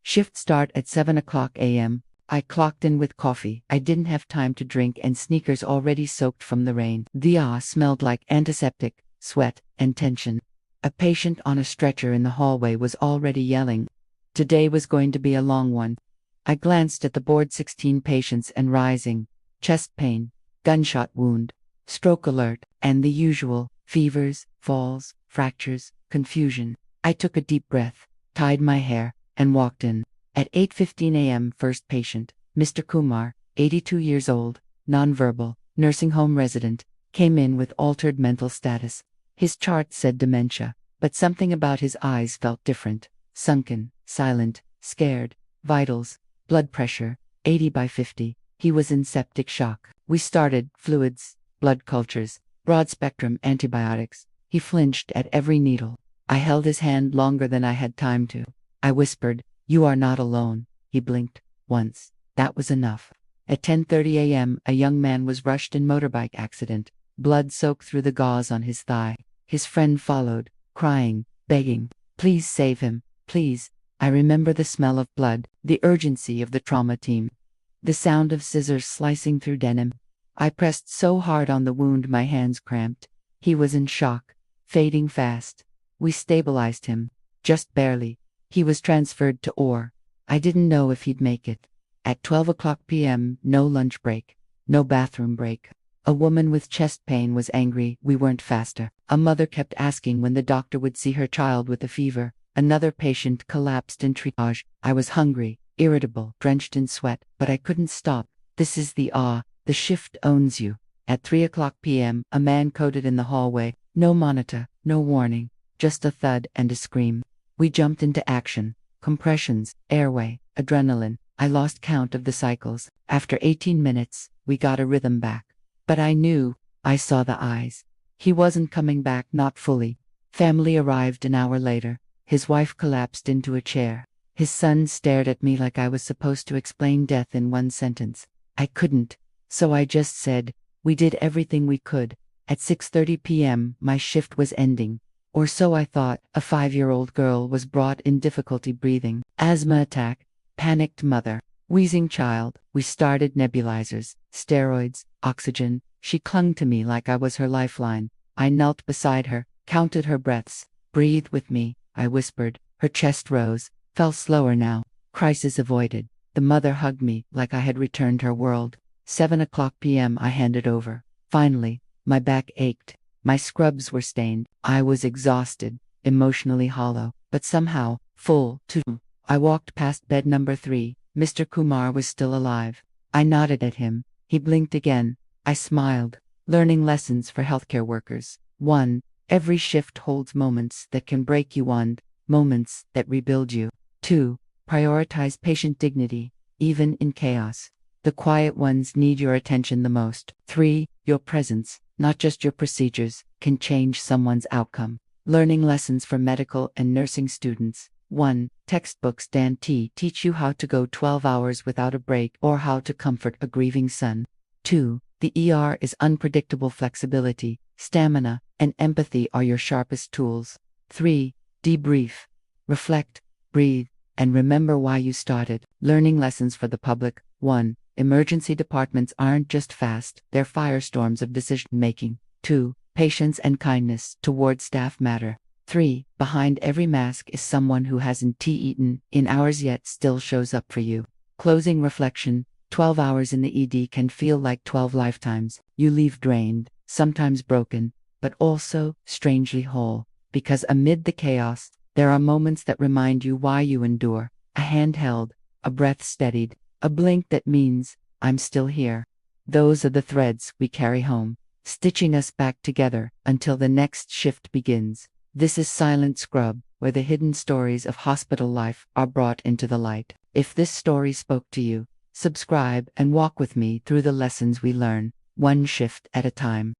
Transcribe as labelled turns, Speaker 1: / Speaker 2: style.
Speaker 1: Shift start at 7 o'clock a.m. I clocked in with coffee. I didn't have time to drink and sneakers already soaked from the rain. The smelled like antiseptic, sweat, and tension. A patient on a stretcher in the hallway was already yelling. Today was going to be a long one. I glanced at the board: 16 patients and rising. Chest pain, gunshot wound, stroke alert, and the usual: fevers, falls, fractures, confusion. I took a deep breath, tied my hair, and walked in. At 8:15 a.m. first patient, Mr. Kumar, 82 years old, nonverbal, nursing home resident, came in with altered mental status. His chart said dementia, but something about his eyes felt different. Sunken, silent, scared, vitals, blood pressure, 80/50. He was in septic shock. We started fluids, blood cultures, broad-spectrum antibiotics. He flinched at every needle. I held his hand longer than I had time to. I whispered, "You are not alone." He blinked once. That was enough. At 10:30 a.m., a young man was rushed in motorbike accident. Blood soaked through the gauze on his thigh. His friend followed, crying, begging, "Please save him, please." I remember the smell of blood, the urgency of the trauma team, the sound of scissors slicing through denim. I pressed so hard on the wound my hands cramped. He was in shock, fading fast. We stabilized him, just barely. He was transferred to OR. I didn't know if he'd make it. At 12 o'clock p.m., no lunch break, no bathroom break. A woman with chest pain was angry we weren't faster. A mother kept asking when the doctor would see her child with a fever. Another patient collapsed in triage. I was hungry, irritable, drenched in sweat, but I couldn't stop. This is the shift owns you. At 3 o'clock p.m., a man coded in the hallway. No monitor, no warning, just a thud and a scream. We jumped into action. Compressions, airway, adrenaline. I lost count of the cycles. After 18 minutes, we got a rhythm back. But I saw the eyes. He wasn't coming back, not fully. Family arrived an hour later. His wife collapsed into a chair. His son stared at me like I was supposed to explain death in one sentence. I couldn't. So I just said, "We did everything we could." At 6:30 p.m., my shift was ending. Or so I thought. A 5-year-old girl was brought in, difficulty breathing, asthma attack, panicked mother, wheezing child. We started nebulizers, steroids, oxygen. She clung to me like I was her lifeline. I knelt beside her, counted her breaths. "Breathe with me," I whispered. Her chest rose, fell slower now. Crisis avoided. The mother hugged me like I had returned her world. 7 o'clock p.m. I handed over. Finally, my back ached. My scrubs were stained. I was exhausted, emotionally hollow, but somehow full too. I walked past bed number 3. Mr. Kumar was still alive. I nodded at him. He blinked again. I smiled. Learning lessons for healthcare workers. 1. Every shift holds moments that can break you, and moments that rebuild you. 2. Prioritize patient dignity, even in chaos. The quiet ones need your attention the most. 3. Your presence, not just your procedures, can change someone's outcome. Learning lessons for medical and nursing students. 1. Textbooks don't teach you how to go 12 hours without a break or how to comfort a grieving son. 2. The ER is unpredictable. Flexibility, stamina, and empathy are your sharpest tools. 3. Debrief. Reflect, breathe, and remember why you started. Learning lessons for the public. 1. Emergency departments aren't just fast, they're firestorms of decision-making. 2. Patience and kindness toward staff matter. 3. Behind every mask is someone who hasn't eaten in hours yet still shows up for you. Closing reflection. 12 hours in the ED can feel like 12 lifetimes. You leave drained, sometimes broken, but also strangely whole. Because amid the chaos, there are moments that remind you why you endure. A hand held, a breath steadied, a blink that means, "I'm still here." Those are the threads we carry home, stitching us back together until the next shift begins. This is Silent Scrub, where the hidden stories of hospital life are brought into the light. If this story spoke to you, subscribe and walk with me through the lessons we learn, one shift at a time.